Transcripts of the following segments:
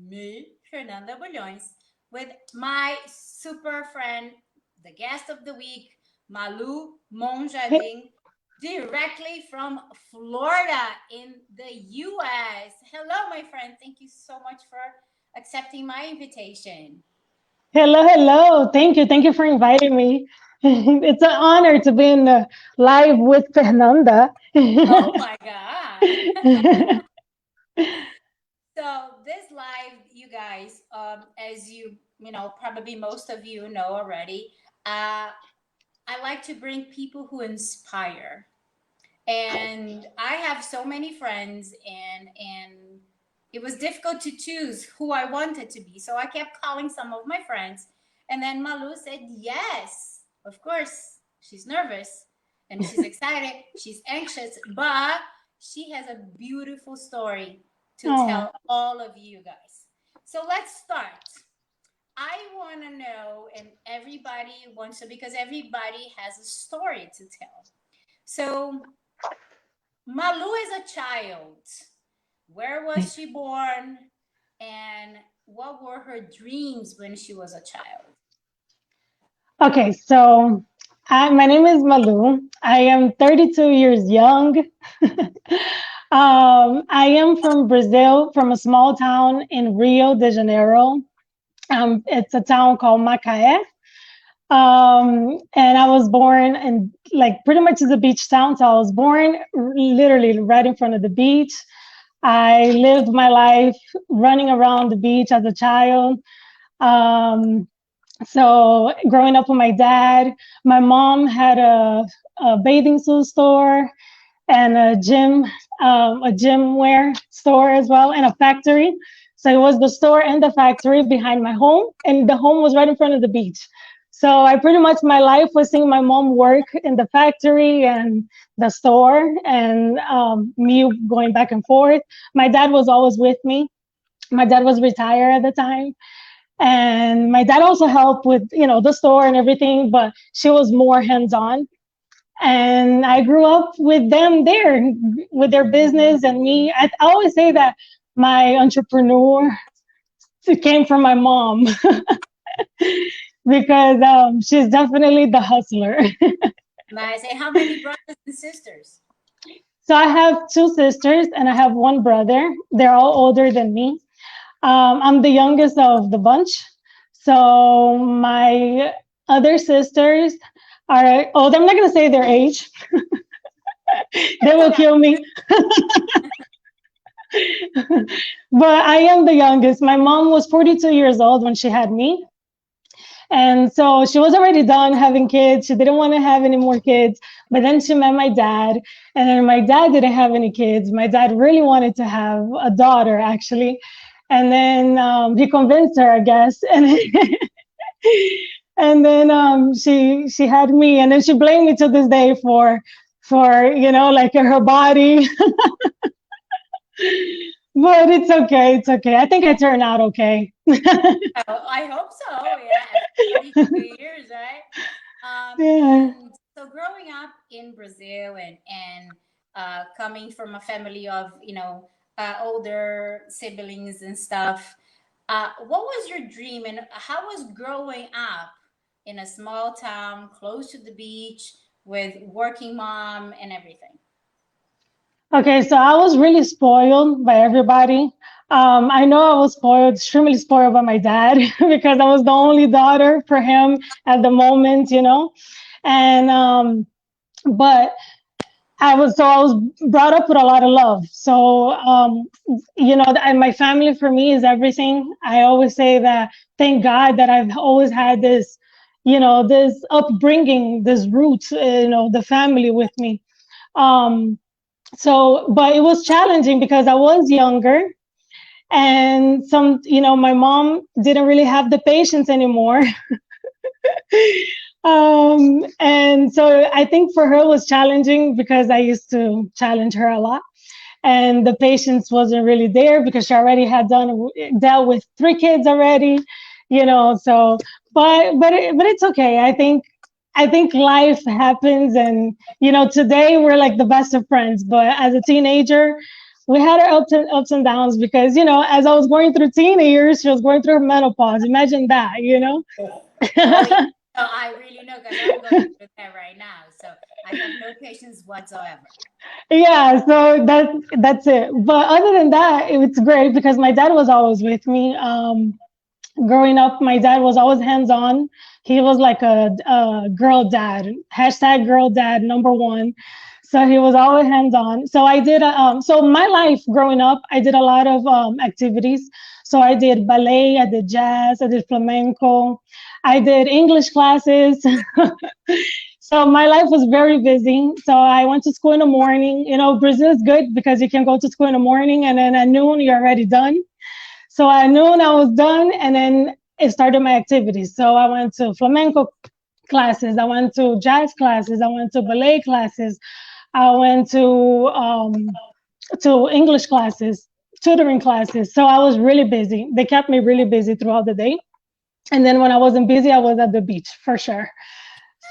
me, Fernanda Bulhões, with my super friend, the guest of the week, Malu Monjardim, directly from Florida in the US. Hello, my friend. Thank you so much for accepting my invitation. Hello, hello. Thank you. Thank you for inviting me. It's an honor to be in live with Fernanda. Oh my God. So this live, you guys, as probably most of you know already, I like to bring people who inspire, and I have so many friends, and it was difficult to choose who I wanted to be. So I kept calling some of my friends, and then Malu said yes. Of course, she's nervous and she's excited, she's anxious, but she has a beautiful story to Oh, tell all of you guys. So let's start. I want to know, and everybody wants to, because everybody has a story to tell. So Malu is a child. Where was she born? And what were her dreams when she was a child? okay. So, my name is Malu. I am 32 years young. I am from Brazil, from a small town in Rio de Janeiro. It's a town called Macaé. And I was born in like pretty much as a beach town. So I was born literally right in front of the beach. I lived my life running around the beach as a child. Um, so growing up with my dad, my mom had a bathing suit store and a gym wear store as well, and a factory. So it was the store and the factory behind my home, and the home was right in front of the beach. So I pretty much my life was seeing my mom work in the factory and the store, and me going back and forth. My dad was always with me. My dad was retired at the time, and my dad also helped with the store and everything, but she was more hands on, and I grew up with them there, with their business and me. I always say that my entrepreneur came from my mom because she's definitely the hustler. Nice. And how many brothers and sisters? So I have two sisters and I have one brother. They're all older than me. I'm the youngest of the bunch. So my other sisters are old. I'm not going to say their age. They It's will okay. kill me. But I am the youngest. My mom was 42 years old when she had me. And so she was already done having kids. She didn't want to have any more kids. But then she met my dad. And then my dad didn't have any kids. My dad really wanted to have a daughter, actually. And then he convinced her, I guess. And then she had me. And then she blamed me to this day for like her body. But it's okay. It's okay. I think I turned out okay. Oh, I hope so. Yeah, after 32 years, right? Yeah. And so growing up in Brazil, and coming from a family of older siblings and stuff, what was your dream, and how was growing up in a small town close to the beach with working mom and everything? Okay, so I was really spoiled by everybody. I know I was spoiled, extremely spoiled by my dad because I was the only daughter for him at the moment. And but I was brought up with a lot of love. So and my family for me is everything. I always say that thank God that I've always had this upbringing, this roots, the family with me. Um, but it was challenging because I was younger, and my mom didn't really have the patience anymore. And so I think for her it was challenging because I used to challenge her a lot, and the patience wasn't really there because she already had dealt with three kids already. So but it's okay. I think life happens, and today we're like the best of friends, but as a teenager we had our ups and downs because, as I was going through teen years, she was going through her menopause. Imagine that. Oh, yeah. No, I really know because I'm going through that right now. So I have no patience whatsoever. Yeah, so that's it. But other than that, it's great because my dad was always with me. Growing up, my dad was always hands on. He was like a girl dad, hashtag girl dad number one. So he was always hands on. So I did. So my life growing up, I did a lot of activities. So I did ballet, I did jazz, I did flamenco, I did English classes. So my life was very busy. So I went to school in the morning. Brazil is good because you can go to school in the morning and then at noon you're already done. So at noon I was done, and then it started my activities. So I went to flamenco classes, I went to jazz classes, I went to ballet classes, I went to English classes, tutoring classes. So I was really busy. They kept me really busy throughout the day. And then when I wasn't busy, I was at the beach for sure.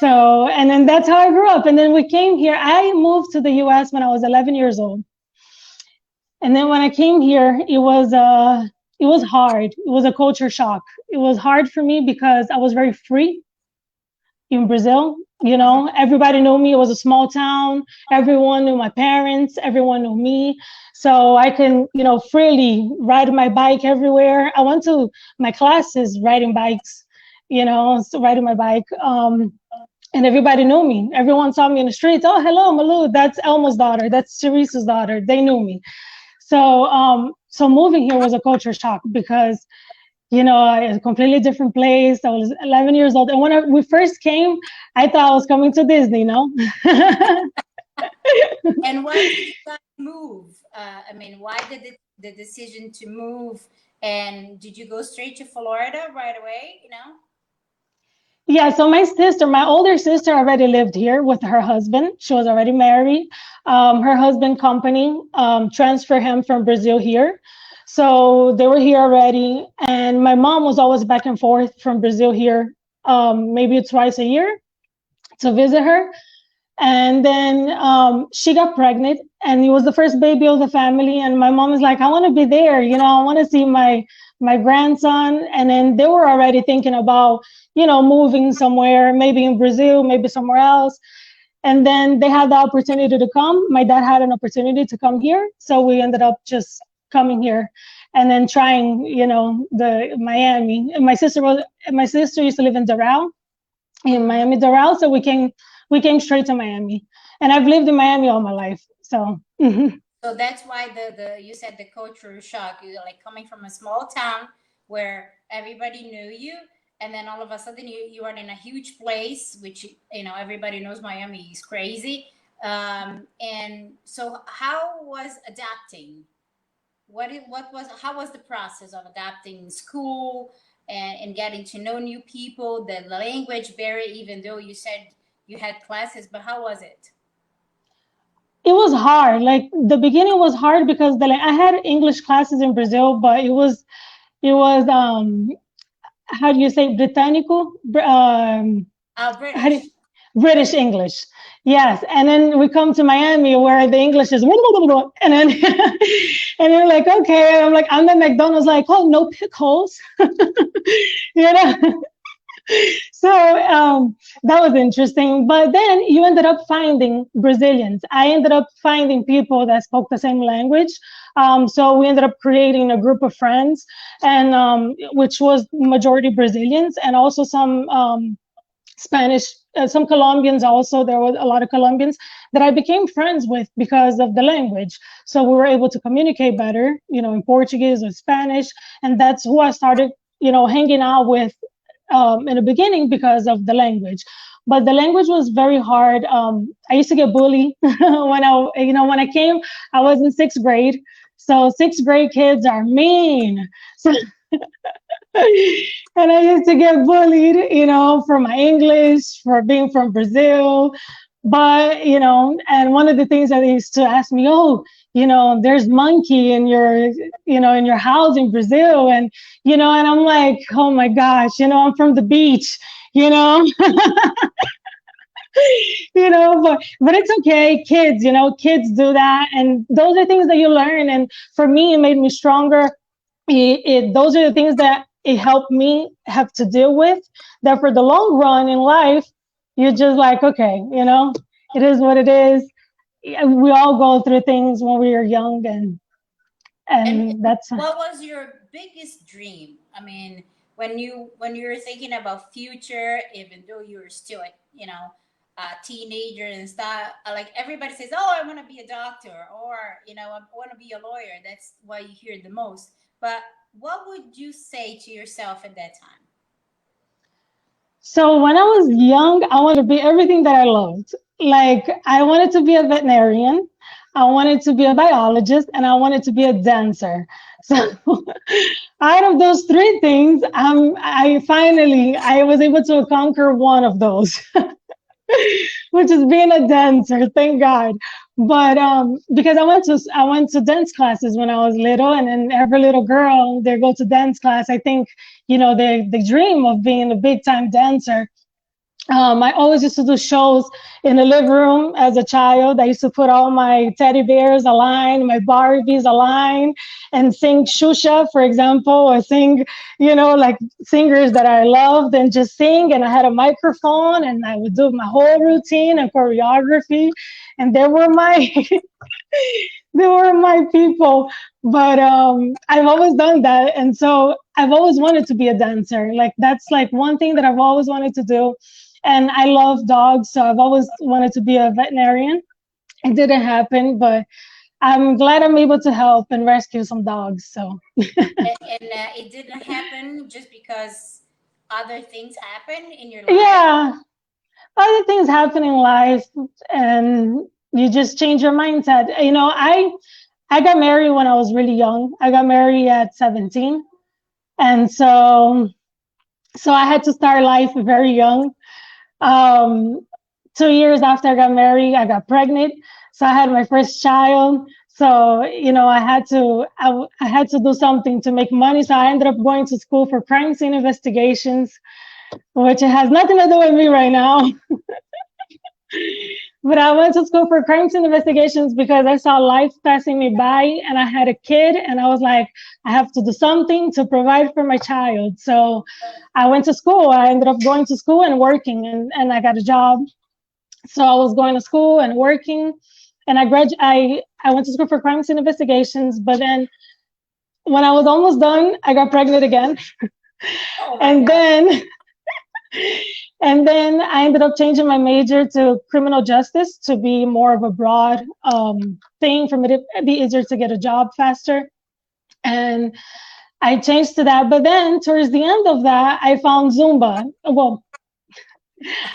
So, and then that's how I grew up. And then we came here. I moved to the US when I was 11 years old. And then when I came here, it was hard. It was a culture shock. It was hard for me because I was very free in Brazil. Mhm. Everybody knew me. It was a small town. Everyone knew my parents. Everyone knew me. So I can, freely ride my bike everywhere. I went to my classes riding bikes, so riding my bike. And everybody knew me. Everyone saw me in the streets. Oh, hello, Malu. That's Elma's daughter. That's Teresa's daughter. They knew me. So moving here was a culture shock because a completely different place. I was 11 years old, and when we first came, I thought I was coming to Disney. And why did you guys move? I mean, why did the decision to move? And did you go straight to Florida right away? Yeah, so my older sister already lived here with her husband. She was already married. Her husband company transferred him from Brazil here. So they were here already. And my mom was always back and forth from Brazil here, maybe twice a year to visit her. And then she got pregnant, and it was the first baby of the family. And my mom was like, I want to be there. I want to see my grandson. And then they were already thinking about, moving somewhere, maybe in Brazil, maybe somewhere else. And then they had the opportunity to come. My dad had an opportunity to come here. So we ended up just coming here and then trying, the Miami. And my sister used to live in Doral, in Mhm. Miami Doral. So we came straight to Miami. And I've lived in Miami all my life. So So that's why the you said the cultural shock. You're like coming from a small town where everybody knew you, and then all of a sudden you are in a huge place, which everybody knows Miami is crazy. And so how was adapting? What was how was the process of adapting school and getting to know new people? The language barrier, even though you said you had classes, but how was it? it was hard. Like the beginning was hard because I had English classes in Brazil, but it was how do you say Británico? How do you, British. British English. Yes. And then we come to Miami where the English is and then and they're like, okay. And I'm like, I'm at McDonald's like, oh, no pickles. you know? So that was interesting. But then you ended up finding Brazilians. I ended up finding people that spoke the same language. So we ended up creating a group of friends, and which was majority Brazilians and also some Spanish, some Colombians also. There was a lot of Colombians that I became friends with because of the language. So we were able to communicate better, in Portuguese or Spanish. And that's who I started, hanging out with in the beginning because of the language. But the language was very hard. I used to get bullied when I came. I was in sixth grade, so sixth grade kids are mean. So, and I used to get bullied, for my English, for being from Brazil. But, and one of the things that they used to ask me, oh, there's monkey in your house in Brazil. And I'm like, oh my gosh, I'm from the beach, you know? but it's okay. Kids, kids do that. And those are things that you learn. And for me, it made me stronger. Those are the things that it helped me have to deal with, that for the long run in life, you're just like, okay, it is what it is. We all go through things when we are young, And and that's what was your biggest dream? I mean, when you were thinking about future, even though you were still like, a teenager and stuff, like everybody says, "Oh, I want to be a doctor," or "I want to be a lawyer." That's why you hear the most. But what would you say to yourself at that time? So when I was young, I wanted to be everything that I loved. Like, I wanted to be a veterinarian, I wanted to be a biologist, and I wanted to be a dancer. So out of those three things, I was able to conquer one of those. Which is being a dancer, thank God. But because I went to dance classes when I was little, and then every little girl they go to dance class. I think they dream of being a big time dancer. I always used to do shows in the living room as a child. I used to put all my teddy bears aligned, my Barbies aligned, and sing Shusha, for example, or sing, like singers that I loved, and just sing. And I had a microphone, and I would do my whole routine and choreography. And they were my they were my people. But I've always done that, and so I've always wanted to be a dancer. Like, that's like one thing that I've always wanted to do. And I love dogs, so I've always wanted to be a veterinarian. It didn't happen, but I'm glad I'm able to help and rescue some dogs. So And it didn't happen just because other things happen in your life. yeah, other things happen in life, and you just change your mindset. I got married when I was really young. I got married at 17, and so I had to start life very young. Um, 2 years after I got married, I got pregnant. So I had my first child. So, I had to do something to make money. So I ended up going to school for crime scene investigations, which has nothing to do with me right now. But I went to school for crime scene investigations because I saw life passing me by, and I had a kid, and I was like, I have to do something to provide for my child. So I went to school. I ended up going to school and working, and I got a job. So I was going to school and working, and I went to school for crime scene investigations. But then when I was almost done, I got pregnant again, Oh my and God. then and then I ended up changing my major to criminal justice to be more of a broad thing for me to be easier to get a job faster. And I changed to that. But then towards the end of that, I found Zumba. Well,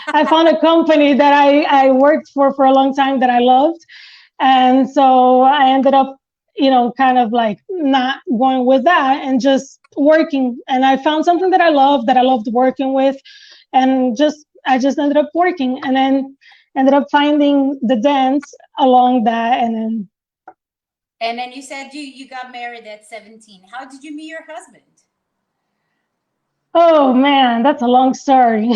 I found a company that I worked for a long time that I loved. And so I ended up, kind of like not going with that and just working. And I found something that I loved working with. And I just ended up working, and then ended up finding the dance along that. And then you said you got married at 17. How did you meet your husband? Oh man, that's a long story.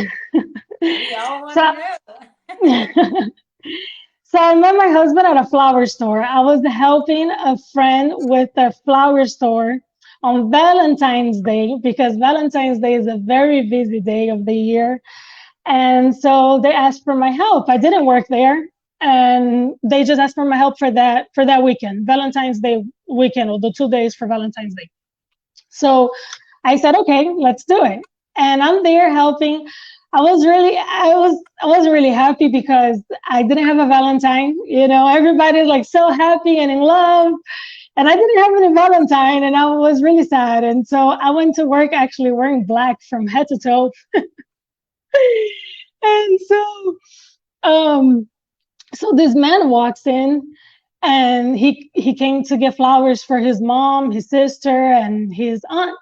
We all want to so know. So I met my husband at a flower store. I was helping a friend with a flower store on Valentine's Day, because Valentine's Day is a very busy day of the year. And so they asked for my help. I didn't work there, and they just asked for my help for that weekend, Valentine's Day weekend, or the 2 days for Valentine's Day. So I said, okay, let's do it. And I'm there helping. I wasn't really happy because I didn't have a Valentine. Everybody's like so happy and in love, and I didn't have any Valentine, and I was really sad. And so I went to work actually wearing black from head to toe. And um, so this man walks in, and he came to get flowers for his mom, his sister, and his aunt.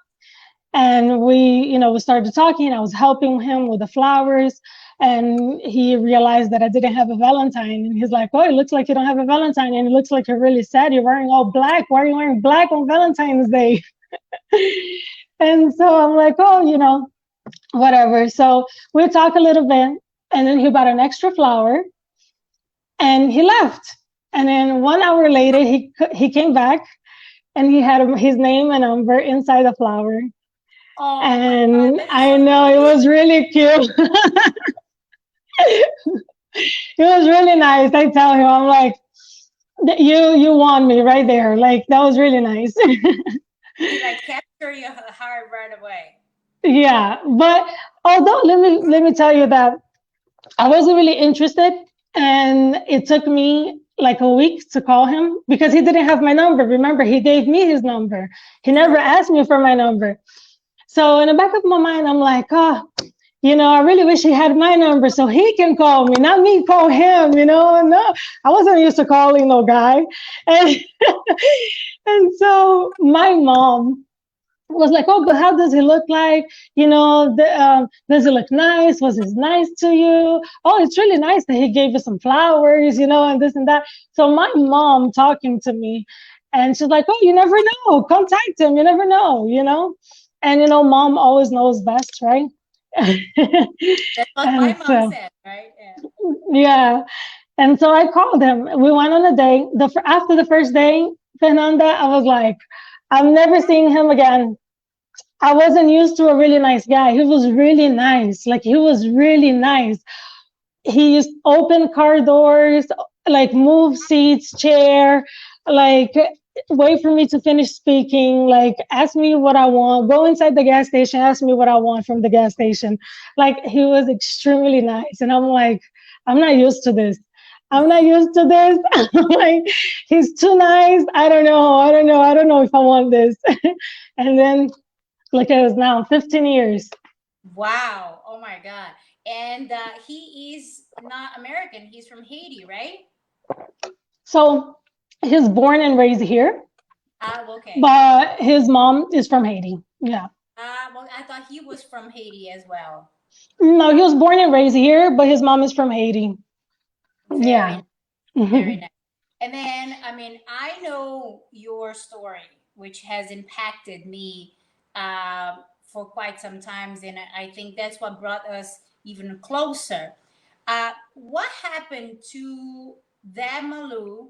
And we started talking. I was helping him with the flowers, and he realized that I didn't have a Valentine. And he's like, "Oh, it looks like you don't have a Valentine, and it looks like you're really sad. You're wearing all black. Why are you wearing black on Valentine's Day?" And so I'm like, "Oh, whatever." So we talk a little bit, And then he bought an extra flower and he left. And then 1 hour later, he came back and he had his name and number inside the flower. Oh my God, And that is I so know it sweet. was really cute. It was really nice. I tell him, I'm like, you won me right there. Like that was really nice. He like capture your heart right away. Yeah, but although let me tell you that I wasn't really interested, and it took me like a week to call him because he didn't have my number. Remember, he gave me his number. He never True. asked me for my number. So in the back of my mind, I'm like, oh, I really wish he had my number so he can call me, not me call him. No, I wasn't used to calling no guy, and and so my mom was like, oh, but how does he look like? Does he look nice? Was he nice to you? Oh, it's really nice that he gave you some flowers, and this and that. So my mom talking to me, and she's like, oh, you never know. Contact him. You never know. And mom always knows best, right? That's what my And mom so, said, right? Yeah. yeah. And so I called him. We went on a date. After the first day, Fernanda, I was like, I'm never seeing him again. I wasn't used to a really nice guy. He was really nice. Like he was really nice. He used open car doors, like move seats, chair, like wait for me to finish speaking, like ask me what I want, go inside the gas station, ask me what I want from the gas station. Like he was extremely nice. And I'm like, I'm not used to this. I'm not used to this. I'm like, he's too nice. I don't know. I don't know. I don't know if I want this. And then look at us now, 15 years. Wow. Oh my God. And he is not American. He's from Haiti, right? So he's born and raised here, Okay. but his mom is from Haiti. Yeah. Well, I thought he was from Haiti as well. No, he was born and raised here, but his mom is from Haiti. Very, Yeah. very nice. And then, I mean, I know your story, which has impacted me for quite some times, and I think that's what brought us even closer. What happened to that Malu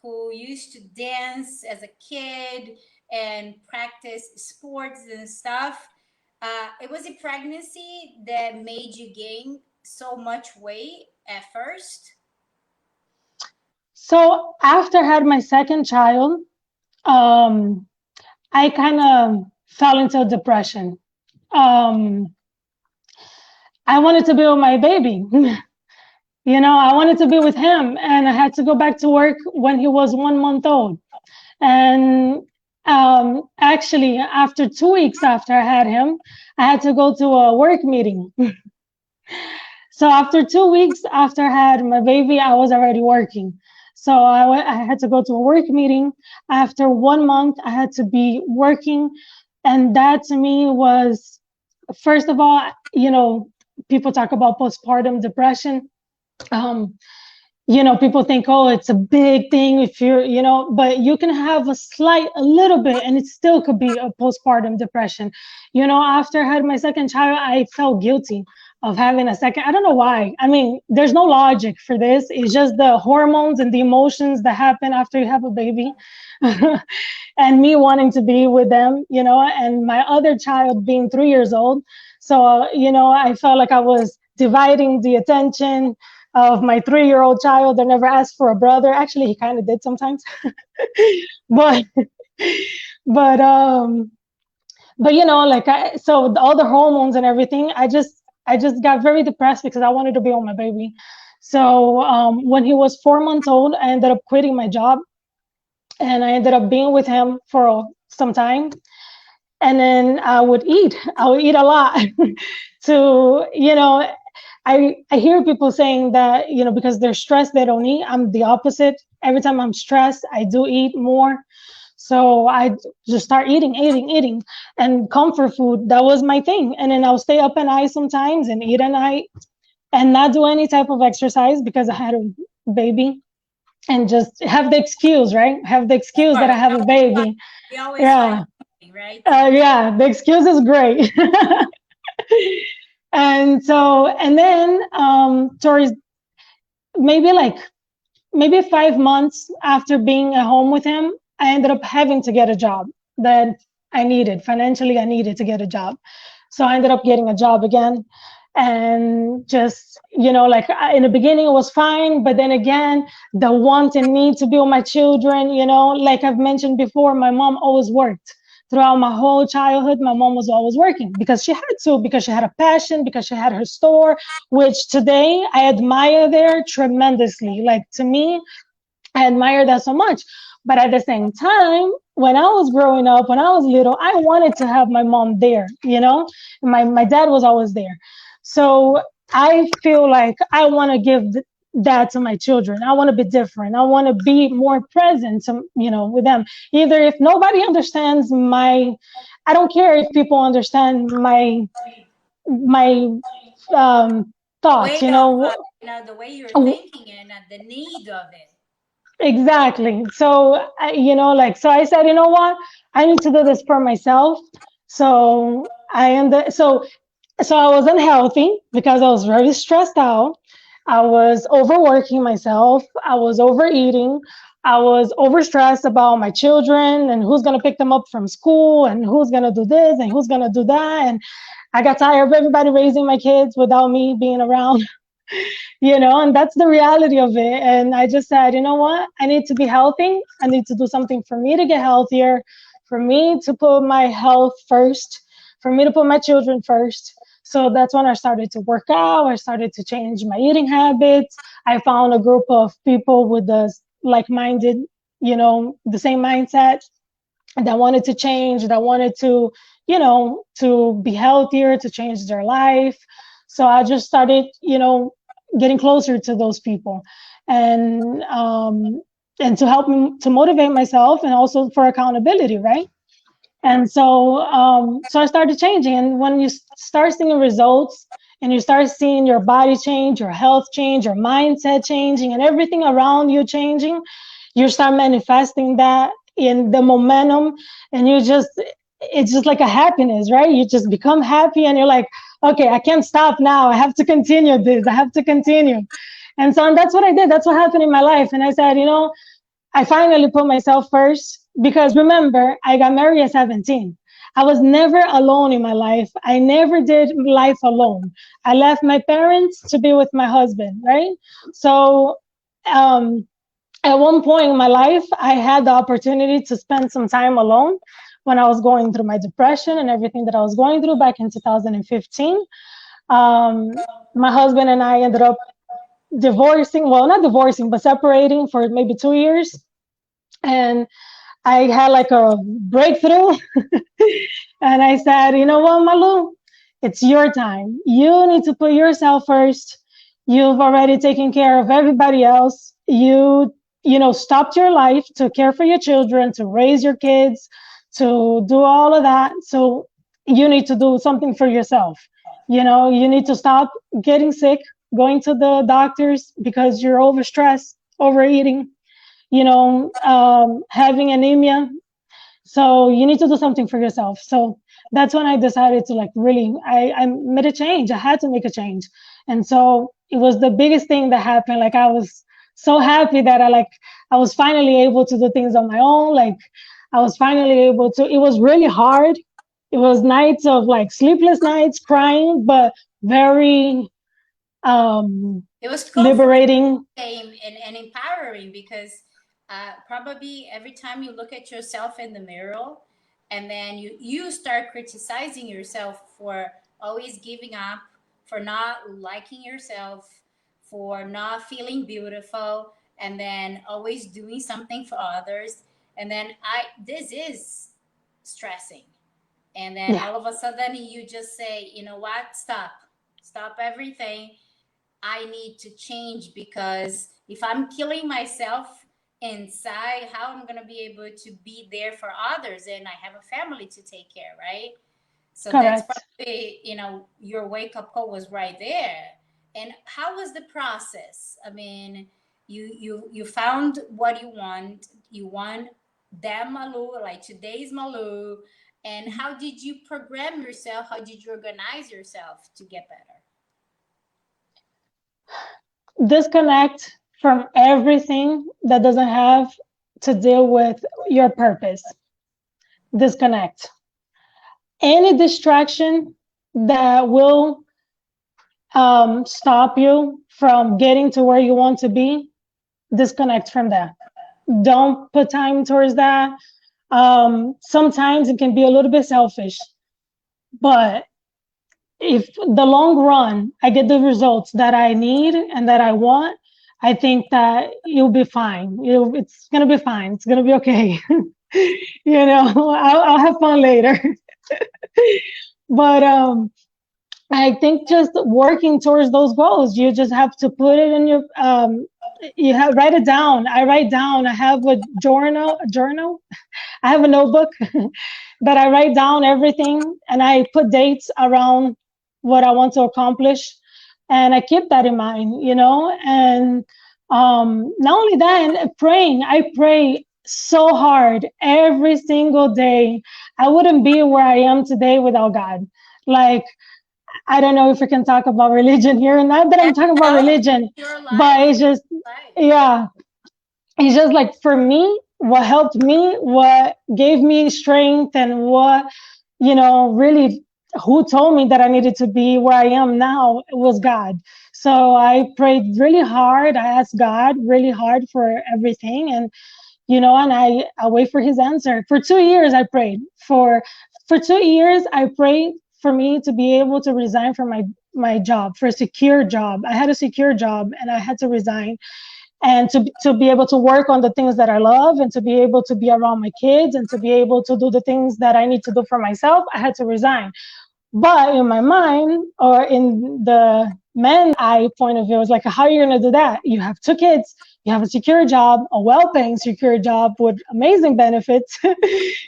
who used to dance as a kid and practice sports and stuff? It was a pregnancy that made you gain so much weight at first. So after I had my second child, um, I kind of fell into depression. Um, I wanted to be with my baby. I wanted to be with him, and I had to go back to work when he was 1 month old. And actually, after 2 weeks after I had him, I had to go to a work meeting. So after 2 weeks after I had my baby, I was already working. So I had to go to a work meeting. After 1 month, I had to be working. And that to me was, first of all, people talk about postpartum depression. Um, people think, oh, it's a big thing if but you can have a little bit, and it still could be a postpartum depression. After I had my second child, I felt guilty of having a second. I don't know why. I mean, there's no logic for this. It's just the hormones and the emotions that happen after you have a baby. And me wanting to be with them, and my other child being 3 years old. So, I felt like I was dividing the attention of my 3-year-old child that never asked for a brother. Actually, he kind of did sometimes, but but like so all the hormones and everything, I just got very depressed because I wanted to be on my baby. So when he was 4 months old, I ended up quitting my job, and I ended up being with him for some time. And then I would eat a lot to, I hear people saying that, because they're stressed, they don't eat. I'm the opposite. Every time I'm stressed, I do eat more. So I just start eating. And comfort food, that was my thing. And then I'll stay up at night sometimes and eat at night and not do any type of exercise because I had a baby, and just have the excuse, right? Have the Of excuse that I course, have a baby. we always find Yeah. something, right? To Yeah, the excuse is great. And And then towards maybe like maybe 5 months after being at home with him, I ended up having to get a job that I needed. Financially, I needed to get a job. So I ended up getting a job again. And just, like in the beginning, it was fine. But then again, the want and need to be with my children, like I've mentioned before, my mom always worked. Throughout my whole childhood, my mom was always working because she had to, because she had a passion, because she had her store, which today I admire there tremendously. Like to me, I admire that so much. But at the same time, when I was growing up, when I was little, I wanted to have my mom there, My dad was always there. So I feel like I want to give that to my children. I want to be different. I want to be more present, with them. Either if nobody understands I don't care if people understand my thoughts, Way of the way you're thinking and the need of it. Exactly. So, so I said, you know what? I need to do this for myself. So so I was unhealthy because I was very stressed out. I was overworking myself. I was overeating. I was overstressed about my children and who's going to pick them up from school and who's going to do this and who's going to do that. And I got tired of everybody raising my kids without me being around. And that's the reality of it. And I just said, you know what? I need to be healthy. I need to do something for me to get healthier, for me to put my health first, for me to put my children first. So that's when I started to work out. I started to change my eating habits. I found a group of people with the like-minded, the same mindset that wanted to change, that wanted to, to be healthier, to change their life. So I just started, getting closer to those people, and to help me to motivate myself, and also for accountability, right? And so I started changing. And when you start seeing results, and you start seeing your body change, your health change, your mindset changing, and everything around you changing, you start manifesting that in the momentum. And it's just like a happiness, right? You just become happy, and you're like, okay, I can't stop now. I have to continue this. I have to continue. And that's what I did. That's what happened in my life. And I said, I finally put myself first, because remember, I got married at 17. I was never alone in my life. I never did life alone. I left my parents to be with my husband, right? So, um, at one point in my life, I had the opportunity to spend some time alone when I was going through my depression and everything that I was going through back in 2015. My husband and I ended up divorcing, well, not divorcing, but separating for maybe 2 years. And I had like a breakthrough. And I said, you know what, Malu, it's your time. You need to put yourself first. You've already taken care of everybody else. Stopped your life to care for your children, to raise your kids, to do all of that. So you need to do something for yourself. You need to stop getting sick, going to the doctors because you're overstressed, overeating, having anemia. So you need to do something for yourself. So that's when I decided to, like, really, I made a change. I had to make a change. And so it was the biggest thing that happened. Like, I was so happy that I was finally able to do things on my own. Like, I was finally able to, it was really hard. It was nights of like sleepless nights, crying, but very It was comforting liberating. and empowering because probably every time you look at yourself in the mirror and then you start criticizing yourself for always giving up, for not liking yourself, for not feeling beautiful, and then always doing something for others. And then this is stressing. And then Yeah, all of a sudden you just say, you know what, stop everything. I need to change because if I'm killing myself inside, how I'm going to be able to be there for others, and I have a family to take care, right? So that's correct. probably, your wake up call was right there. And how was the process? I mean, you found what you want. You want them Malu, like today's Malu. And how did you program yourself? How did you organize yourself to get better? disconnect from everything that doesn't have to deal with your purpose. Disconnect. Any distraction that will stop you from getting to where you want to be, disconnect from that. Don't put time towards that. Sometimes it can be a little bit selfish, but if the long run I get the results that I need and that I want, I think that you'll be fine. It's gonna be fine. It's gonna be okay. I'll have fun later. But I think just working towards those goals, you just have to put it in your you have write it down. I write down. I have a journal. I have a notebook that I write down everything and I put dates around what I want to accomplish. And I keep that in mind. And not only that, and praying, I pray so hard every single day. I wouldn't be where I am today without God. Like, I don't know if we can talk about religion here. Not that I'm talking about religion, Your but life, it's just, life. yeah, it's just like for me, what helped me, what gave me strength, and what, really who told me that I needed to be where I am now was God. So I prayed really hard. I asked God really hard for everything. And I wait for his answer. For 2 years, I prayed. For 2 years, I prayed for me to be able to resign from my job, for a secure job. I had a secure job and I had to resign, and to be able to work on the things that I love, and to be able to be around my kids, and to be able to do the things that I need to do for myself. I had to resign. But in my mind, or in the man eye point of view, it's like, how are you going to do that? You have two kids, you have a secure job, a well-paying secure job with amazing benefits.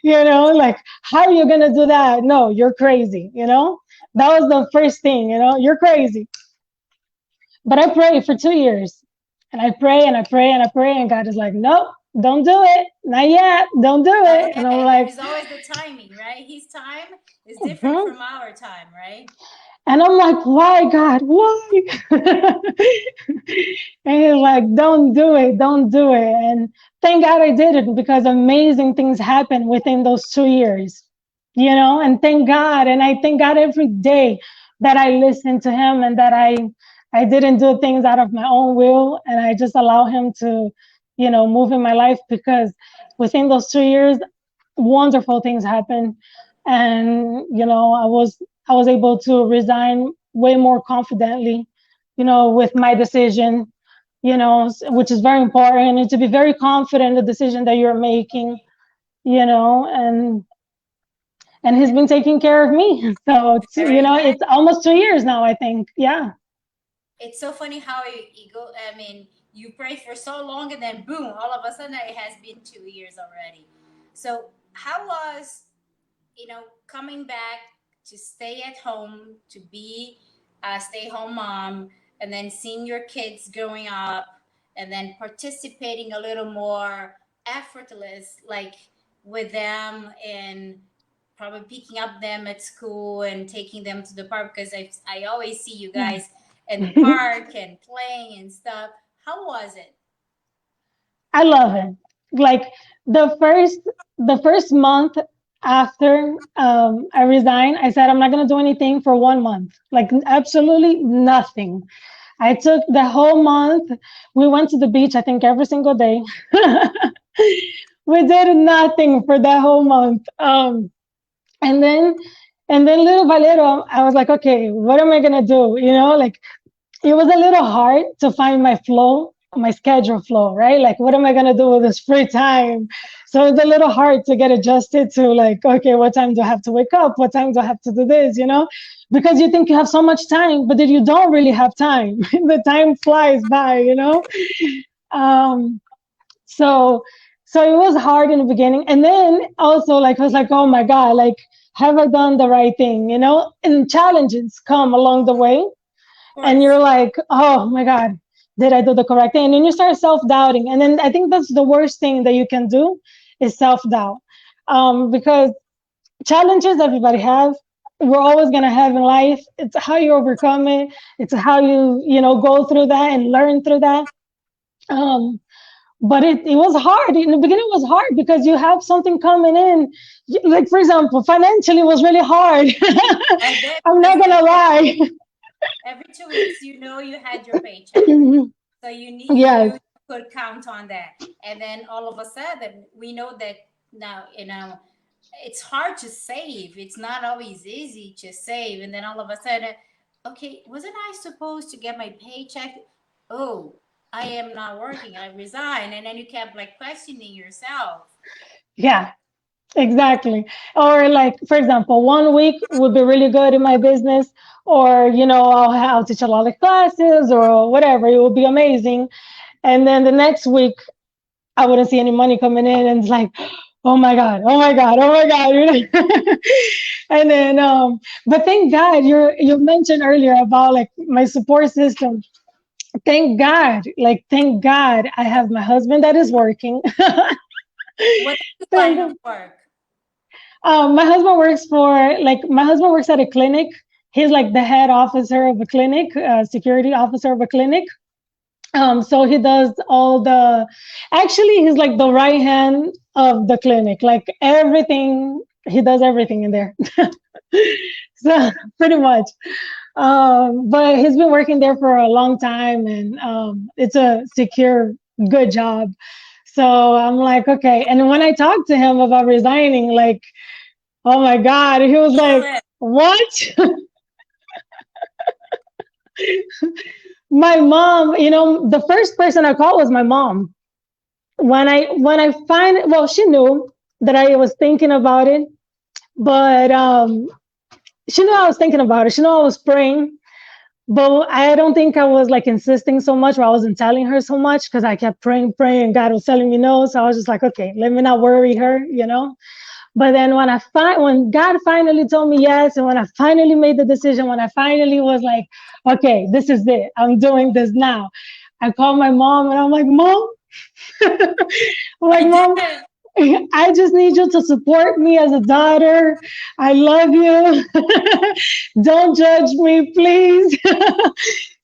Like, how are you going to do that? No, you're crazy. That was the first thing. You're crazy. But I prayed for 2 years, and I pray and I pray and I pray, and God is like, nope, don't do it, not yet, don't do Not it. yet. And I'm like, There's always the timing, right? His time is different hmm. from our time, right? And I'm like, why, God? Why? And he's like, don't do it. Don't do it. And thank God I did it, because amazing things happened within those 2 years. And thank God. And I thank God every day that I listened to him, and that I didn't do things out of my own will. And I just allow him to, move in my life, because within those 2 years, wonderful things happened. And I was able to resign way more confidently, with my decision, which is very important, and to be very confident in the decision that you're making, and he's been taking care of me. So Very nice. it's almost 2 years now, I think. Yeah. It's so funny how you go. I mean, you pray for so long, and then boom, all of a sudden it has been 2 years already. So how was coming back to stay at home, to be a stay-home mom, and then seeing your kids growing up, and then participating a little more effortless, like with them, and probably picking up them at school and taking them to the park, because I always see you guys in the park and playing and stuff. How was it? I love it. Like, the first month after I resigned, I said I'm not gonna do anything for 1 month. Like, absolutely nothing. I took the whole month. We went to the beach, I think, every single day. We did nothing for that whole month. And then little by little, I was like, okay, what am I gonna do? Like, it was a little hard to find my flow, my schedule flow, right? Like, what am I gonna do with this free time? So it's a little hard to get adjusted to, like, okay, what time do I have to wake up? What time do I have to do this? Because you think you have so much time, but then you don't really have time. The time flies by. Um, so it was hard in the beginning, and then also, like, I was like, oh my God, like, have I done the right thing? And challenges come along the way, Of and course. you're like, oh my God, did I do the correct thing? And then you start self-doubting. And then I think that's the worst thing that you can do, is self-doubt. Because challenges everybody has, we're always going to have in life. It's how you overcome it. It's how you go through that and learn through that. Um, but it was hard. In the beginning, it was hard because you have something coming in. Like, for example, financially, it was really hard. And then I'm not because going to lie. every 2 weeks, you had your paycheck. So Yes. you could count on that. And then all of a sudden, we know that now, it's hard to save. It's not always easy to save. And then all of a sudden, okay, wasn't I supposed to get my paycheck? Oh, I am not working. I resign. And then you kept like questioning yourself. Yeah. Exactly. Or like, for example, one week would be really good in my business, or I'll teach a lot of classes or whatever. It would be amazing. And then the next week, I wouldn't see any money coming in, and it's like, oh my god, oh my god, oh my god. And then, but thank God you mentioned earlier about like my support system. Thank God, I have my husband that is working. What line of Thank work? My husband works at a clinic. He's like the head officer of a clinic, security officer of a clinic. So he does actually, he's like the right hand of the clinic, like everything. He does everything in there. So pretty much. But he's been working there for a long time, and it's a secure, good job. So I'm like, okay. And when I talked to him about resigning, like, oh my God. He was like, what? My mom, the first person I called was my mom. Well, she knew that I was thinking about it, but she knew I was thinking about it. She knew I was praying, but I don't think I was like insisting so much, or I wasn't telling her so much because I kept praying, praying, and God was telling me no. So I was just like, okay, let me not worry her. But then when God finally told me yes, and when I finally made the decision, when I finally was like, okay, this is it, I'm doing this now. I called my mom and I'm like, Mom, I'm like, I Mom, did. I just need you to support me as a daughter. I love you. Don't judge me, please.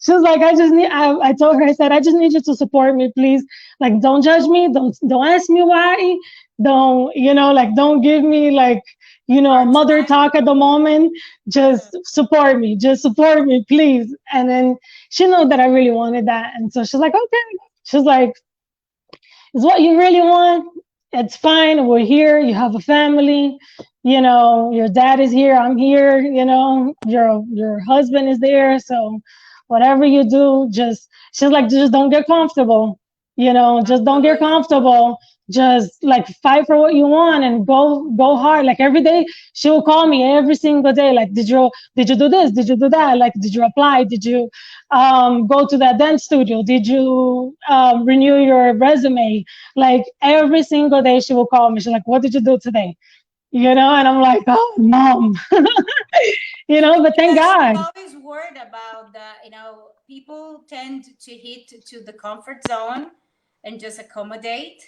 She was like, I told her, I said, I just need you to support me, please. Like, don't judge me. Don't ask me why. Don't give me like, Hard mother time. talk at the moment. Just support me. Just support me, please. And then she knew that I really wanted that. And so she's like, okay. She's like, is what you really want? It's fine. We're here. You have a family. Your dad is here. I'm here. Your husband is there. So whatever you do, she's like, just don't get comfortable. Just don't get Absolutely. comfortable. Just like fight for what you want and go hard. Like every day, she will call me every single day. Like, did you do this? Did you do that? Like, did you apply? Did you go to that dance studio? Did you renew your resume? Like every single day, she will call me. She's like, what did you do today? And I'm like, oh, Mom. But thank Yeah, she's God. always worried about people tend to hit to the comfort zone and just accommodate.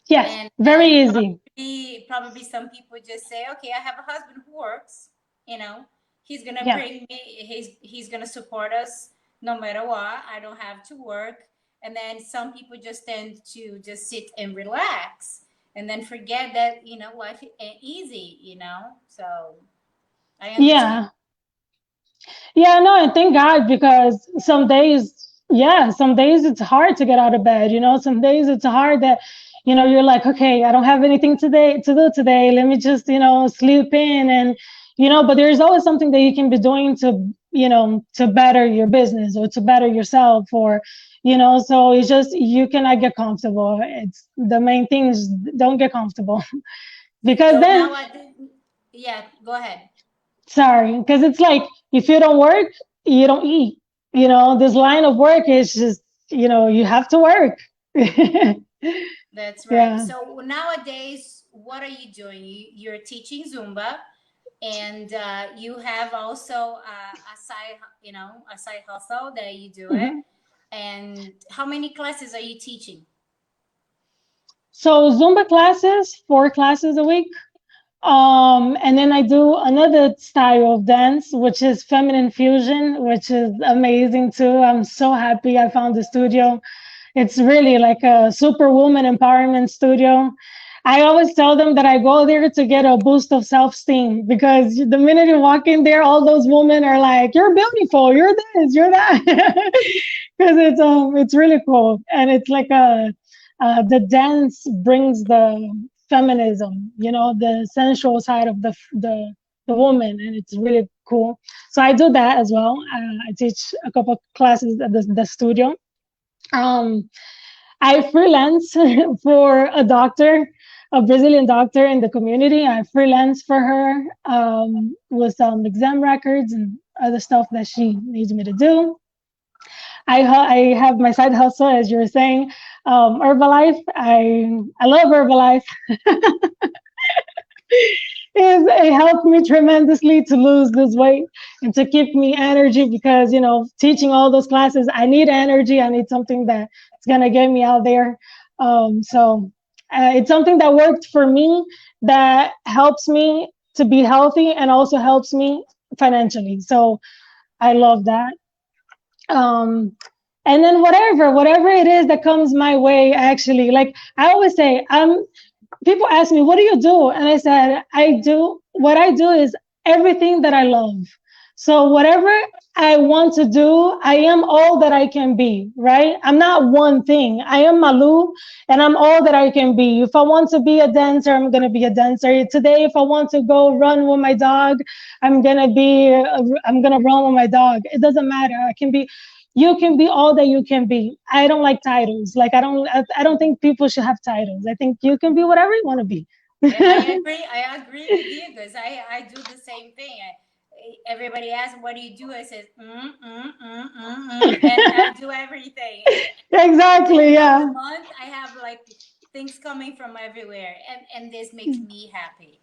Yes, very And easy. probably some people just say, okay, I have a husband who works, you know, he's gonna Yeah. bring me, he's gonna support us no matter what. I don't have to work. And then some people just tend to just sit and relax and then forget that, life ain't easy, So I understand. Yeah. Yeah, no, and thank God, because some days it's hard to get out of bed. Some days it's hard that, you're like, okay, I don't have anything today to do today. Let me just, sleep in, and, but there's always something that you can be doing to better your business or to better yourself, or, so it's just, you cannot get comfortable. It's the main thing is, don't get comfortable. Because So then, now yeah, go ahead. sorry, because it's like, if you don't work, you don't eat. This line of work is just, you have to work. That's right. Yeah. So nowadays, what are you doing? You're teaching Zumba, and you have also a side hustle that you do it. Mhm. And how many classes are you teaching? So Zumba classes, 4 classes a week. And then I do another style of dance, which is feminine fusion, which is amazing too. I'm so happy I found the studio. It's really like a superwoman empowerment studio. I always tell them that I go there to get a boost of self-esteem because the minute you walk in there, all those women are like, "You're beautiful, you're this, you're that," because it's really cool, and it's like the dance brings the feminism, the sensual side of the woman, and it's really cool. So I do that as well. I teach a couple classes at the studio. Um, I freelance for a doctor, a Brazilian doctor in the community. I freelance for her with some exam records and other stuff that she needs me to do. I have my side hustle, as you were saying, Herbalife. I love Herbalife. It helped me tremendously to lose this weight and to keep me energy because teaching all those classes, I need energy. I need something that's gonna get me out there. So it's something that worked for me, that helps me to be healthy and also helps me financially. So I love that. um and then whatever it is that comes my way, actually, like I always say, people ask me, what do you do? And I said, what I do is everything that I love. So whatever I want to do, I am all that I can be, right? I'm not one thing. I am Malu, and I'm all that I can be. If I want to be a dancer, I'm going to be a dancer. Today, if I want to go run with my dog, I'm going to run with my dog. It doesn't matter. You can be all that you can be. I don't like titles. Like I don't think people should have titles. I think you can be whatever you want to be. I agree with you because I do the same thing. Everybody asks, "What do you do?" I says, and I do everything. The Exactly, end of yeah. the month, I have like things coming from everywhere, and this makes me happy.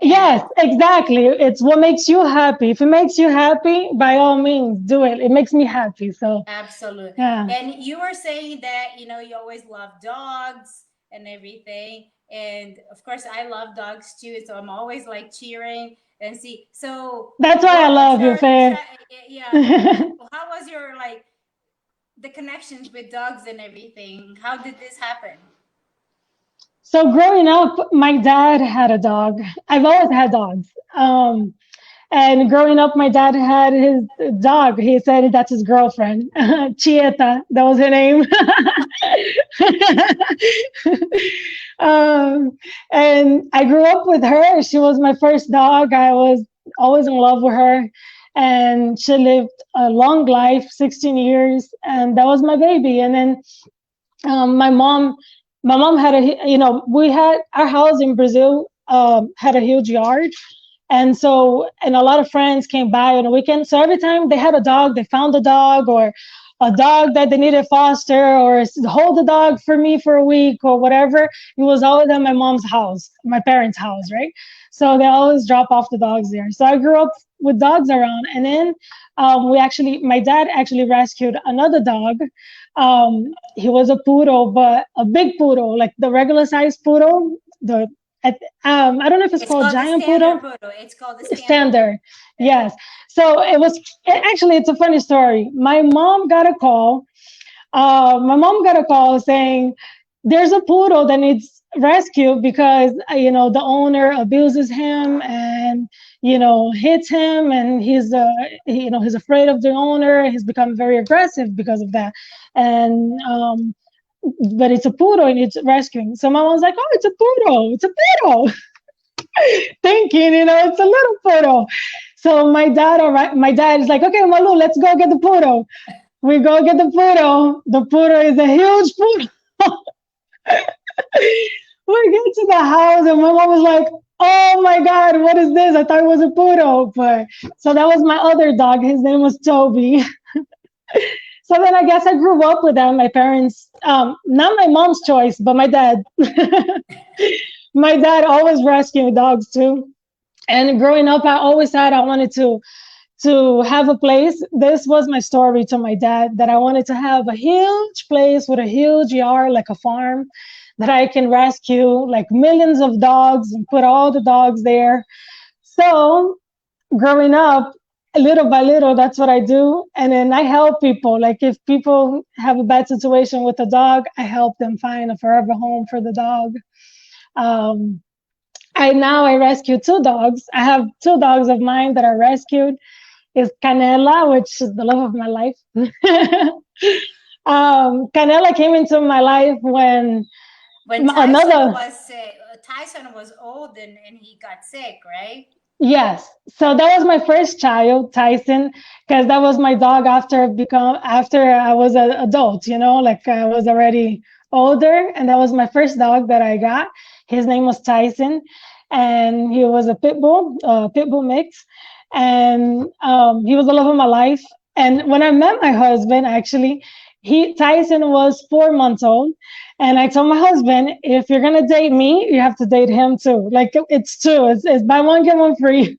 And Yes, exactly. It's what makes you happy. If it makes you happy, by all means, do it. It makes me happy. So, absolutely. yeah. And you were saying that you always love dogs and everything, and of course, I love dogs too. So I'm always like cheering and see. So That's why I what was love you, your Faye. yeah? How was your like the connections with dogs and everything? How did this happen? So growing up, my dad had a dog. I've always had dogs. And growing up, my dad had his dog. He said that's his girlfriend, Chieta. That was her name. um, and I grew up with her. She was my first dog. I was always in love with her. And she lived a long life, 16 years. And that was my baby. And then um, my mom, my mom had we had our house in Brazil, had a huge yard, and a lot of friends came by on the weekend. So every time they had a dog, they found a dog or a dog that they needed foster or hold the dog for me for a week or whatever. It was always at my mom's house, my parents' house, right? So they always drop off the dogs there. So I grew up with dogs around, and then my dad actually rescued another dog. He was a poodle, but a big poodle, like the regular size poodle. I don't know if it's It's called called the giant standard poodle. poodle. It's called the standard poodle. Standard. Yes. So actually, it's a funny story. My mom got a call saying there's a poodle that needs rescue because, the owner abuses him and, hits him, and he's afraid of the owner. He's become very aggressive because of that. And, but it's a poodle and it's rescuing. So my mom's like, oh, it's a poodle. It's a poodle. Thinking, it's a little poodle. So my dad is like, okay, Malu, let's go get the poodle. We go get the poodle. The poodle is a huge poodle. We get to the house and my mom was like, oh my God, what is this? I thought it was a poodle. But so that was my other dog. His name was Toby. So then I guess I grew up with them. My parents, not my mom's choice, but my dad. My dad always rescued dogs too. And growing up, I always said I wanted to have a place. This was my story to my dad, that I wanted to have a huge place with a huge yard, like a farm, that I can rescue like millions of dogs and put all the dogs there. So growing up, little by little, that's what I do. And then I help people. Like if people have a bad situation with a dog, I help them find a forever home for the dog. Um, I rescue two dogs. I have two dogs of mine that are rescued. Is Canela, which is the love of my life. Canela came into my life when When Tyson another. was Tyson was old and he got sick, right? Yes. So that was my first child, Tyson, because that was my dog after I was an adult, like I was already older, and that was my first dog that I got. His name was Tyson, and he was a pit bull mix, and he was the love of my life. And when I met my husband, actually, he Tyson was 4 months old, and I told my husband, if you're gonna date me, you have to date him too. Like it's two. It's buy one get one free.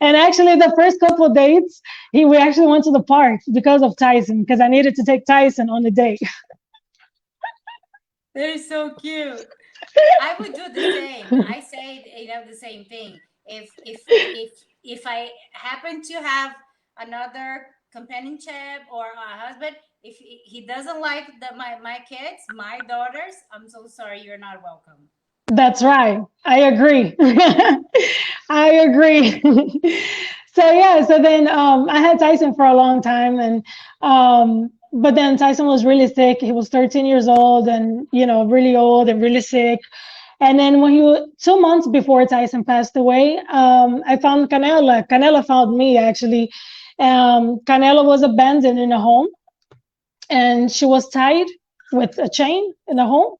And actually, the first couple of dates, we actually went to the park because of Tyson, because I needed to take Tyson on the date. They're so cute. I would do the same. I say, the same thing. If I happen to have another companionship or a husband, if he doesn't like my kids, my daughters, I'm so sorry, you're not welcome. That's right. I agree. I agree. So yeah, so then I had Tyson for a long time, and but then Tyson was really sick. He was 13 years old, and really old and really sick. And then when 2 months before Tyson passed away, I found Canela. Canela found me actually. Canela was abandoned in a home, and she was tied with a chain in the home.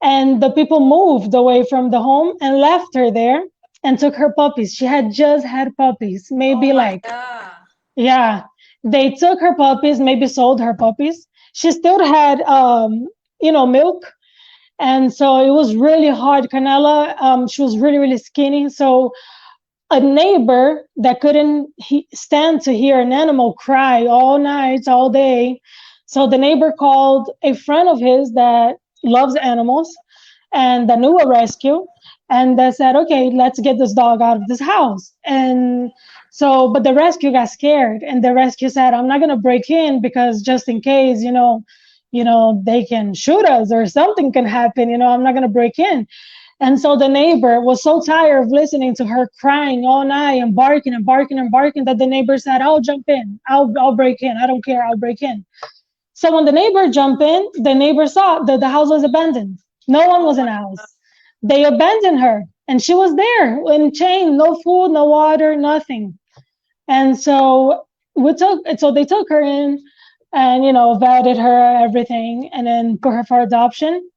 And the people moved away from the home and left her there and took her puppies. She had just had puppies, Oh maybe my like, god. yeah, they took her puppies, maybe sold her puppies. She still had, milk. And so it was really hard. Canela, she was really, really skinny. So a neighbor that couldn't stand to hear an animal cry all night, all day. So the neighbor called a friend of his that loves animals and that knew a rescue, and they said, okay, let's get this dog out of this house. And so, but the rescue got scared, and the rescue said, I'm not going to break in because just in case, they can shoot us or something can happen, I'm not going to break in. And so the neighbor was so tired of listening to her crying all night and barking and barking and barking that the neighbor said, I'll jump in. I'll break in. I don't care. I'll break in. So when the neighbor jumped in, the neighbor saw that the house was abandoned. No one Oh was in the my house. They abandoned her, and she was there in chain, no food, no water, nothing. And so they took her in and, vetted her, everything, and then put her for adoption,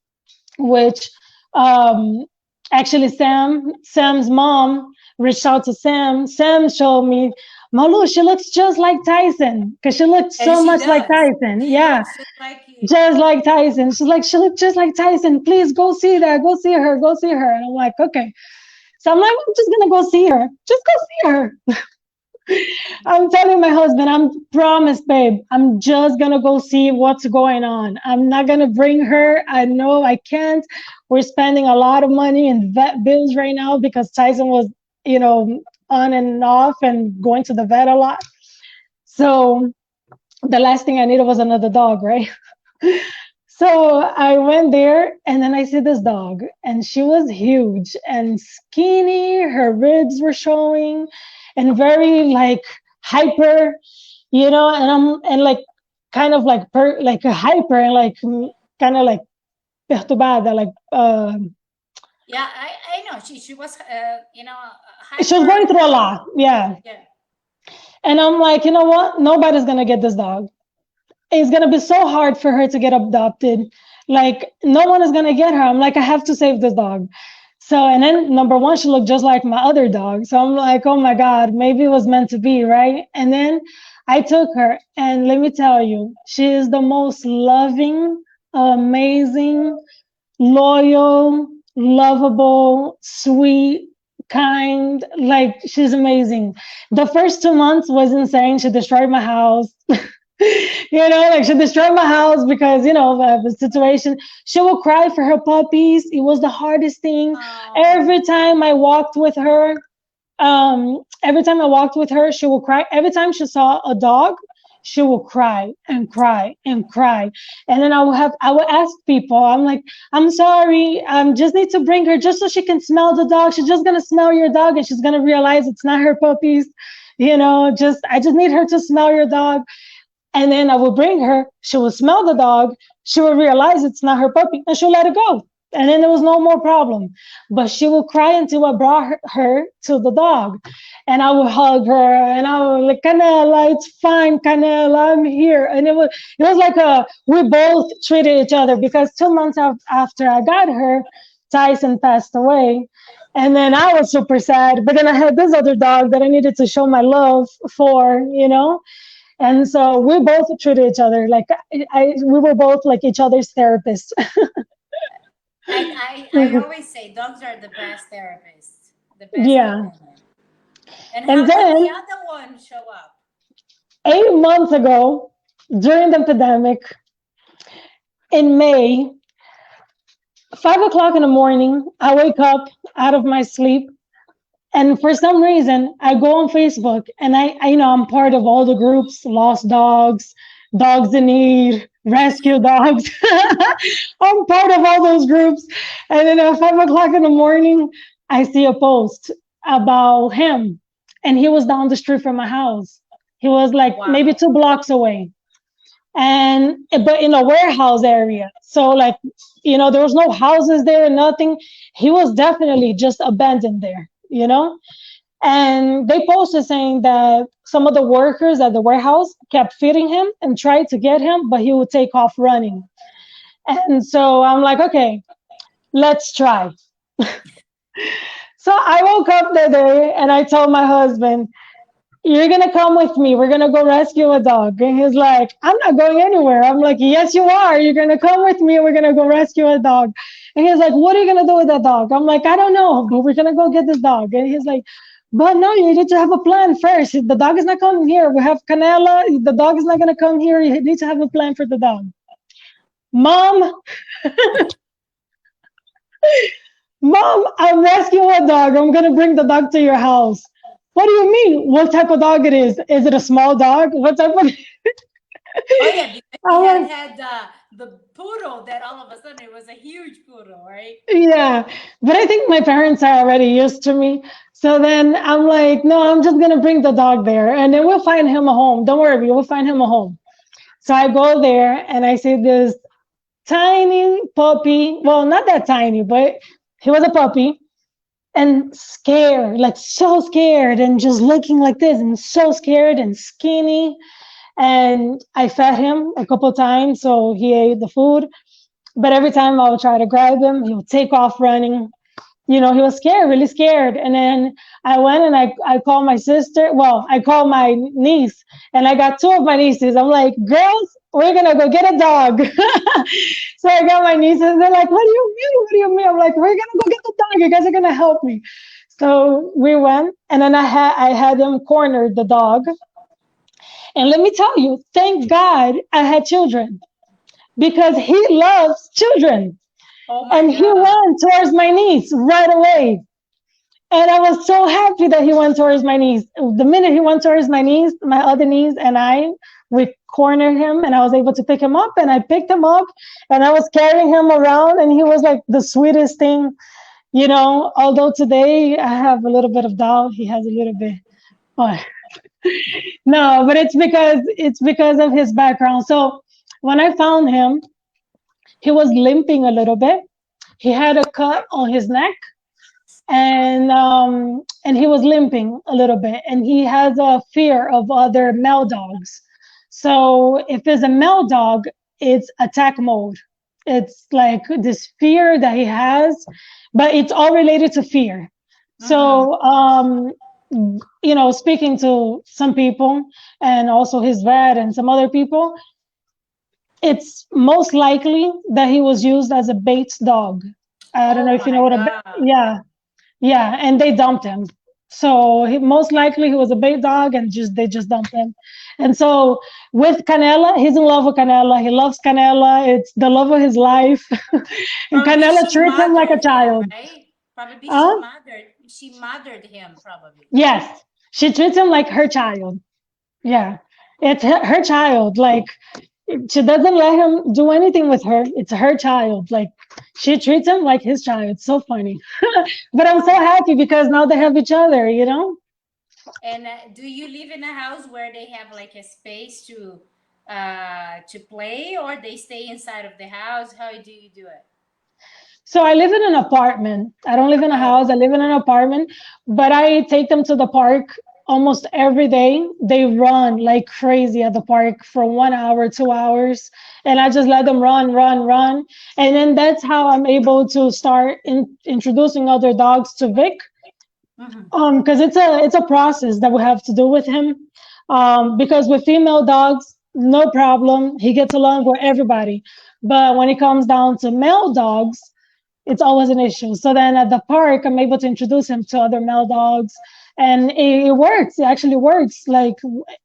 which um, actually Sam's mom reached out to Sam. Sam showed me, Malu, she looks just like Tyson, because she looked And so she much like does. Tyson. She Yeah, looks just like you. just like Tyson. She's like, she looked just like Tyson. Please go see that. Go see her. Go see her. And I'm like, okay. So I'm like, I'm just gonna go see her. Just go see her. I'm telling my husband, I'm promised, babe. I'm just gonna go see what's going on. I'm not gonna bring her. I know I can't. We're spending a lot of money in vet bills right now because Tyson was, on and off and going to the vet a lot. So the last thing I needed was another dog, right? So I went there and then I see this dog, and she was huge and skinny. Her ribs were showing and very like hyper, and like kind of like like a hyper and like kind of like perturbada, like Yeah, I know. She was she was hyper. going through a lot. Yeah. Yeah. And I'm like, you know what? Nobody's gonna get this dog. It's gonna be so hard for her to get adopted. Like no one is gonna get her. I'm like, I have to save this dog. So and then number one, she looked just like my other dog. So I'm like, oh my God, maybe it was meant to be, right? And then I took her, and let me tell you, she is the most loving, amazing, loyal, lovable, sweet, kind. Like she's amazing. The first 2 months was insane. She destroyed my house. Like she destroyed my house because, of the situation. She will cry for her puppies. It was the hardest thing. Oh, Every time I walked with her, she will cry. Every time she saw a dog, she will cry and cry and cry. And then I will ask people, I'm like, I'm sorry, just need to bring her just so she can smell the dog. She's just gonna smell your dog and she's gonna realize it's not her puppies. I just need her to smell your dog. And then I will bring her, she will smell the dog, she will realize it's not her puppy, and she'll let it go. And then there was no more problem. But she will cry until I brought her to the dog. And I will hug her and I will like, Canela, it's fine, Canela, I'm here. And it was like we both treated each other because 2 months after I got her, Tyson passed away. And then I was super sad. But then I had this other dog that I needed to show my love for. And so we both treated each other like we were both like each other's therapists. I always say dogs are the best therapists, the best Yeah. companion. And And how did the then other one show up? 8 months ago, during the pandemic, in May, 5 o'clock in the morning, I wake up out of my sleep. And for some reason, I go on Facebook and I'm part of all the groups, lost dogs, dogs in need, rescue dogs. I'm part of all those groups. And then at 5 o'clock in the morning, I see a post about him. And he was down the street from my house. He was like maybe Wow. 2 blocks away. But in a warehouse area. So like, there was no houses there, nothing. He was definitely just abandoned there. And they posted saying that some of the workers at the warehouse kept feeding him and tried to get him, but he would take off running. And so I'm like, okay, let's try. So I woke up that day and I told my husband, you're gonna come with me. We're gonna go rescue a dog. And he's like, I'm not going anywhere. I'm like, yes, you are. You're gonna come with me. We're gonna go rescue a dog. And he's like, what are you gonna do with that dog? I'm like, I don't know, but we're gonna go get this dog. And he's like, but no, you need to have a plan first. The dog is not coming here. We have Canela. The dog is not gonna come here. You need to have a plan for the dog. Mom, Mom, I'm rescuing a dog. I'm gonna bring the dog to your house. What do you mean? What type of dog it is? Is it a small dog? What type of? Oh yeah, because he I'm like, had the poodle that all of a sudden it was a huge poodle, right? yeah, but I think my parents are already used to me. So then I'm like, no, I'm just gonna bring the dog there, and then we'll find him a home. Don't worry, we'll find him a home. So I go there and I see this tiny puppy. Well, not that tiny, but he was a puppy and scared, like so scared, and just looking like this, and so scared and skinny. And I fed him a couple times, so he ate the food. But every time I would try to grab him, he would take off running. He was scared, really scared. And then I went and I called my sister. Well, I called my niece, and I got two of my nieces. I'm like, girls, we're gonna go get a dog. So I got my nieces. They're like, what do you mean? What do you mean? I'm like, we're gonna go get the dog. You guys are gonna help me. So we went, and then I had them corner the dog. And let me tell you, thank God I had children because he loves children. Oh my And he God. went towards my niece right away. And I was so happy that he went towards my niece. The minute he went towards my niece, my other niece and we cornered him and I was able to pick him up and I picked him up and I was carrying him around and he was like the sweetest thing. Although today I have a little bit of doubt, he has a little bit. Oh, no, but it's because of his background. So when I found him, he was limping a little bit. He had a cut on his neck, and he was limping a little bit. And he has a fear of other male dogs. So if it's a male dog, it's attack mode. It's like this fear that he has, but it's all related to fear. Mm-hmm. So speaking to some people and also his vet and some other people, it's most likely that he was used as a bait dog. I don't know Oh if you know my what God. yeah, yeah, and they dumped him. So most likely he was a big dog, and just they just dumped him. And so with Canela, he's in love with Canela. He loves Canela. It's the love of his life. And Probably Canela she treats him like a mothered him, child. right? Probably Huh? she mothered him probably. Yes, she treats him like her child. Yeah, it's her child. Like she doesn't let him do anything with her. It's her child. Like she treats him like his child. It's so funny. But I'm so happy because now they have each other, you know? And do you live in a house where they have like a space to play, or they stay inside of the house? How do you do it? So I live in an apartment. I don't live in a Oh, house. I live in an apartment, but I take them to the park almost every day. They run like crazy at the park for 1 hour, 2 hours, and I just let them run, run, run. And then that's how I'm able to start introducing other dogs to Vic. mhm. Because it's a process that we have to do with him. Because with female dogs, no problem. He gets along with everybody. But when it comes down to male dogs, it's always an issue. So then at the park, I'm able to introduce him to other male dogs, and it works. It actually works. Like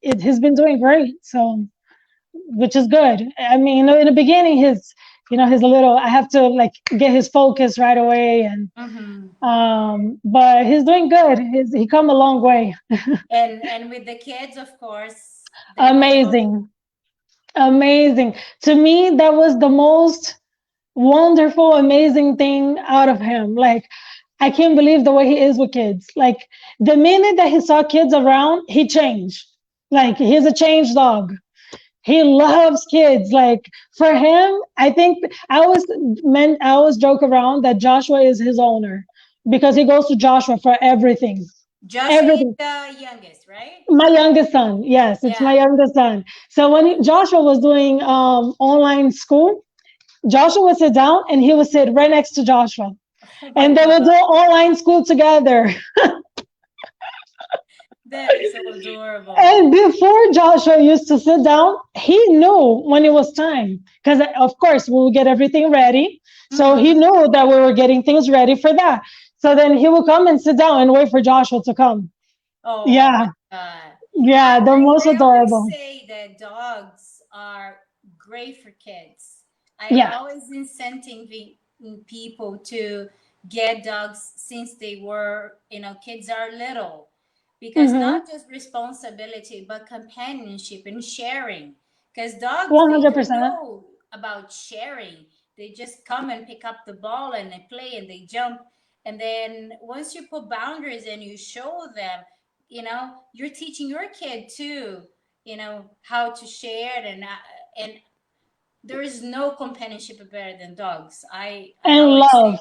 he's been doing great. So which is good. I mean, in the beginning, he's a little. I have to like get his focus right away, and Mm-hmm. but he's doing good. He come a long way. And with the kids, of course, they all. Amazing, amazing. To me, that was the most wonderful, amazing thing out of him. Like, I can't believe the way he is with kids. Like, the minute that he saw kids around, he changed. Like, he's a changed dog. He loves kids. Like, for him, I think I always joke around that Joshua is his owner because he goes to Joshua for everything. Joshua is Everything. the youngest, right? My youngest son. Yes, it's my Yeah. youngest son. So when Joshua was doing online school, Joshua would sit down and he would sit right next to Joshua. Oh my And they would do God, online school together. that is so adorable. And before Joshua used to sit down, he knew when it was time. Because, of course, we would get everything ready. So he Mm-hmm. knew that we were getting things ready for that. So then he would come and sit down and wait for Joshua to come. Oh my Yeah. God. Yeah. The most I always adorable. say that dogs are great for kids. I Yeah. always incentivate people to get dogs since they were, kids are little. Because Mm-hmm. not just responsibility, but companionship and sharing. Because dogs, they don't 100%. know about sharing. They just come and pick up the ball and they play and they jump. And then once you put boundaries and you show them, you're teaching your kid too, how to share, and there is no companionship better than dogs. I And always say, love.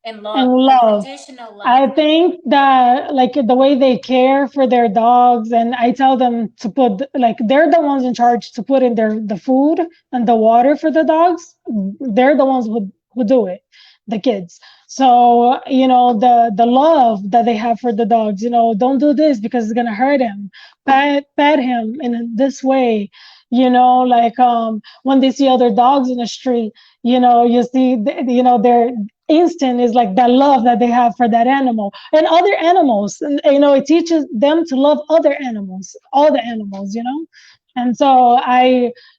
and And love, love. unconditional love. I think that like the way they care for their dogs, and I tell them to put like they're the ones in charge to put in the food and the water for the dogs. They're the ones who do it, the kids. So the love that they have for the dogs. Don't do this because it's gonna hurt him. Pat him in this way. Like when they see other dogs in the street, you see their instinct is like that love that they have for that animal and other animals, and it teaches them to love other animals, all the animals. And so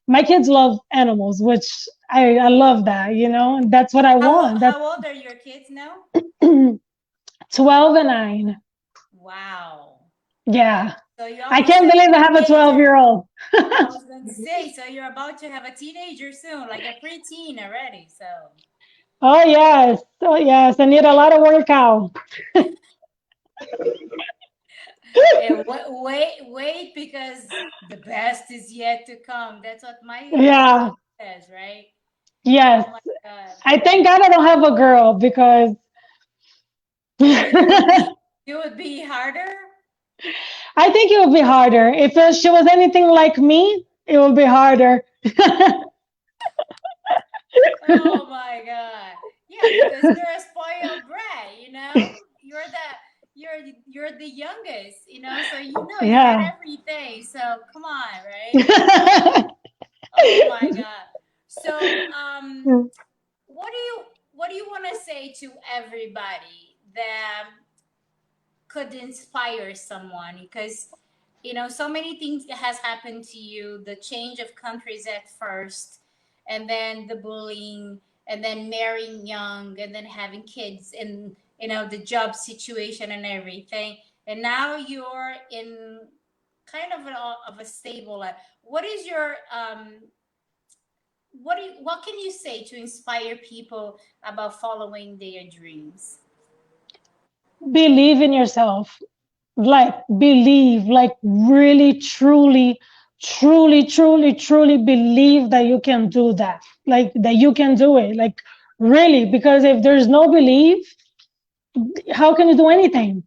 my kids love animals, which I love that, and that's what I want. That's How old are your kids now? 12 and 9. Wow. Yeah, So you I almost can't have believe I a have a 12 teenager. year old I was going to say, so you're about to have a teenager soon, like a preteen already. So, Oh yes, oh yes, I need a lot of workout. and wait, because the best is yet to come. That's what my mom Yeah, always says, right? yes, Oh my God, I that thank God I don't have a girl because you would I be harder. think it would be harder. If she was anything like me, it would be harder. Oh my God. Yeah, because you're a spoiled brat, You're the you're the youngest, so you get Yeah. everything. So come on, right? Oh my God. So what do you want to say to everybody that could inspire someone? Because so many things has happened to you, the change of countries at first, and then the bullying, and then marrying young, and then having kids, and the job situation and everything, and now you're in kind of of a stable life. What is your what can you say to inspire people about following their dreams? Believe in yourself. Like, believe, like, really, truly, truly, truly, truly believe that you can do that. Like, that you can do it. Like, really, because if there's no belief, how can you do anything?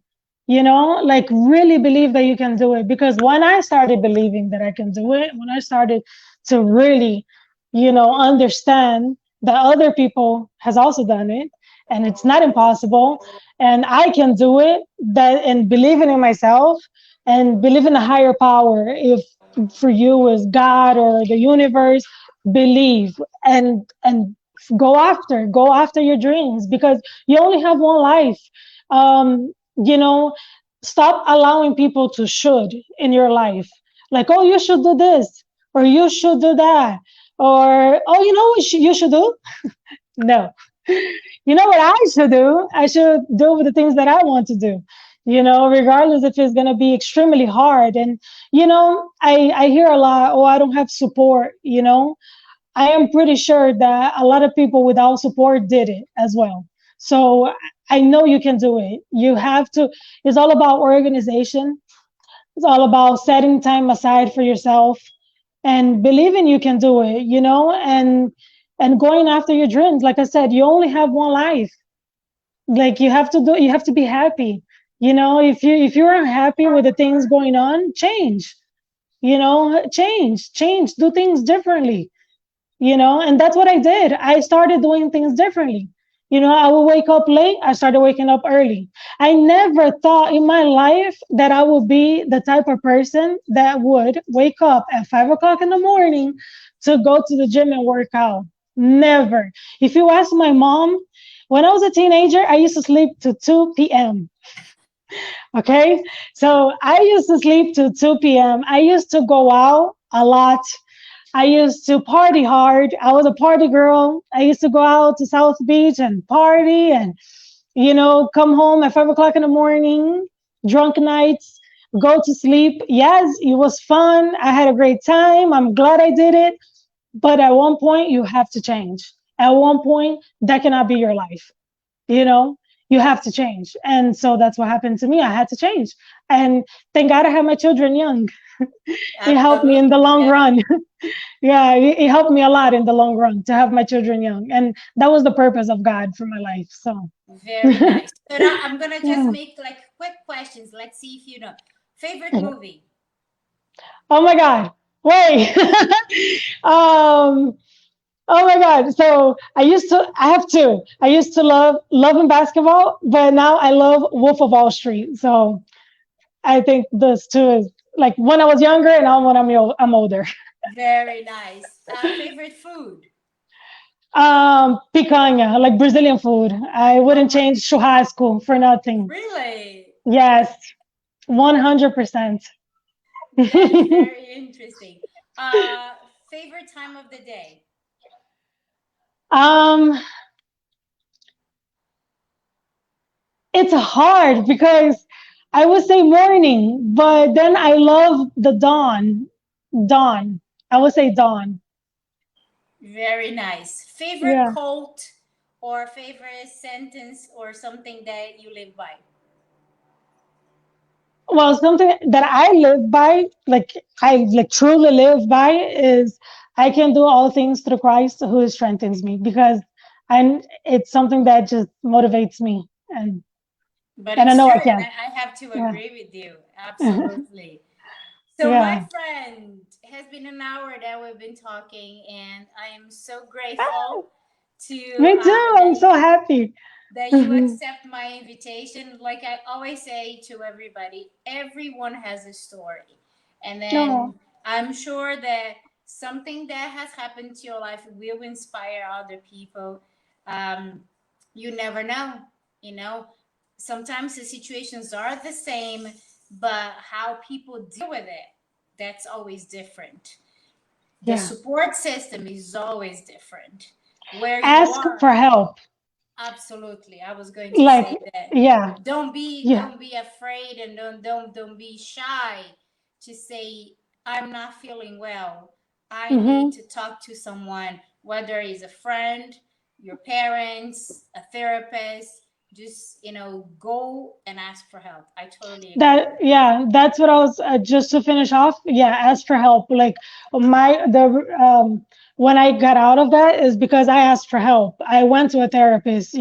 Like, really believe that you can do it. Because when I started believing that I can do it, when I started to really, understand that other people has also done it, and it's not impossible, and I can do it, that, and believing in myself, and believe in a higher power, if for you is God or the universe, believe, and go after your dreams, because you only have one life. You know, stop allowing people to should in your life. Like, oh, you should do this, or you should do that, or, oh, you know what you should do? No. You know what I should do? I should do the things that I want to do, regardless if it's going to be extremely hard. And, I hear a lot, oh, I don't have support, I am pretty sure that a lot of people without support did it as well. So I know you can do it. You have to, it's all about organization. It's all about setting time aside for yourself and believing you can do it, and going after your dreams. Like I said, you only have one life. Like, you have to be happy. If you're unhappy with the things going on, change, change, do things differently, and that's what I did. I started doing things differently. I would wake up late. I started waking up early. I never thought in my life that I would be the type of person that would wake up at 5 o'clock in the morning to go to the gym and work out. Never. If you ask my mom, when I was a teenager, I used to sleep to 2 p.m. Okay. So I used to sleep to 2 p.m. I used to go out a lot. I used to party hard. I was a party girl. I used to go out to South Beach and party and, come home at 5 o'clock in the morning, drunk nights, go to sleep. Yes, it was fun. I had a great time. I'm glad I did it. But at one point, you have to change. At one point, that cannot be your life. You know, you have to change. And so that's what happened to me. I had to change. And thank God I had my children young. It helped me in the Absolutely. long Yeah. run. Yeah, it helped me a lot in the long run to have my children young, and that was the purpose of God for my life. So Very nice. So now I'm gonna just yeah. make like quick questions. Let's see if you know. Favorite movie? Oh my God, wait. um oh my God, so I have two. I used to loving basketball, but now I love Wolf of Wall Street. So I think those two is like when I was younger, and now when I'm older. Very nice. Favorite food? Picanha, like Brazilian food. I Oh wouldn't my, change churrasco for nothing. really? Yes, 100%. Very, very interesting. Favorite time of the day? um, it's hard because I would say morning, but then I love the dawn. Dawn. I would say dawn. Very nice. Favorite Yeah. quote or favorite sentence or something that you live by? Well, something that I live by, like I like truly live by, is I can do all things through Christ who strengthens me, because it's something that just motivates me, and But and I it's know true, I and can. I have to Yeah. agree with you. Absolutely. So, my Yeah. friend, it has been an hour that we've been talking, and I am so Ah, grateful to me too. I'm so happy. that you accept my invitation. Like I always say to everybody, everyone has a story. And No. then I'm sure that something that has happened to your life will inspire other people. Um, you never know, you know. sometimes the situations are the same, but how people deal with it, that's always different. The Yeah. support system is always different. Where you Ask are, for help. absolutely. I was going to Like, say that. yeah, yeah. Don't be afraid, and don't be shy to say, I'm not feeling well. I need Hmm. to talk to someone, whether it's a friend, your parents, a therapist. Just, go and ask for help. I totally agree with That, you. yeah, that's what I was, just to finish off. Yeah, ask for help. Like, my the when I got out of that is because I asked for help. I went to a therapist.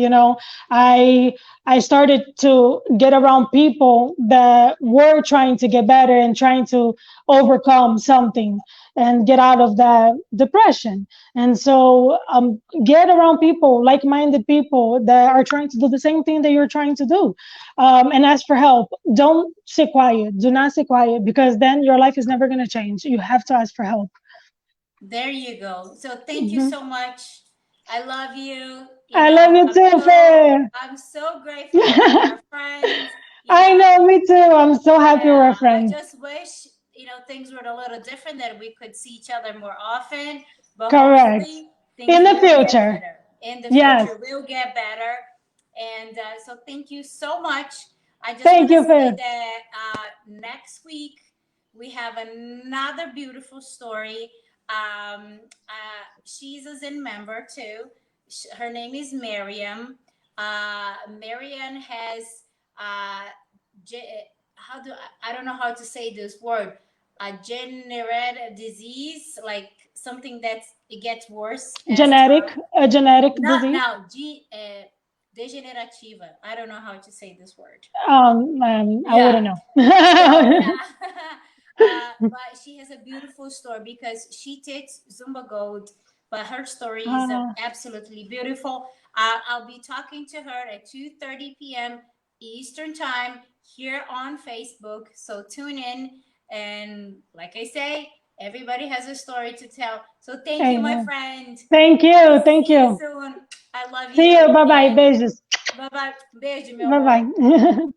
I I started to get around people that were trying to get better and trying to overcome something and get out of that depression. And so, get around people, like-minded people that are trying to do the same thing that you're trying to do, and ask for help. Don't stay quiet. Do not stay quiet, because then your life is never going to change. You have to ask for help. There you go. So thank you Hmm. so much. I love you. I love you too, Faye. I'm so grateful that we are friends. You I know, know, me too. I'm so happy yeah, we're I friends. just wish, things were a little different, that we could see each other more often, but Correct. hopefully things In the will get future. better. In the Yes. future, will get better. And so thank you so much. I just Thank want to you, say Faye. that next week we have another beautiful story. She's a Zen member too. Her name is Miriam. Marian has how do I don't know how to say this word, a generated disease, like something that's it gets worse as time. A genetic Not disease. now, degenerativa. I don't know how to say this word. I Yeah. wouldn't know. So yeah, but she has a beautiful story because she takes Zumba Gold, but her story is uh, absolutely beautiful. I'll be talking to her at 2:30 p.m. Eastern time here on Facebook. So tune in, and like I say, everybody has a story to tell. So thank you, my Amen. friend. Thank I'll you. Thank see you you. soon. I love See you, you. Bye bye. and Beijos. bye bye. Beijo, meu Bye amor. bye.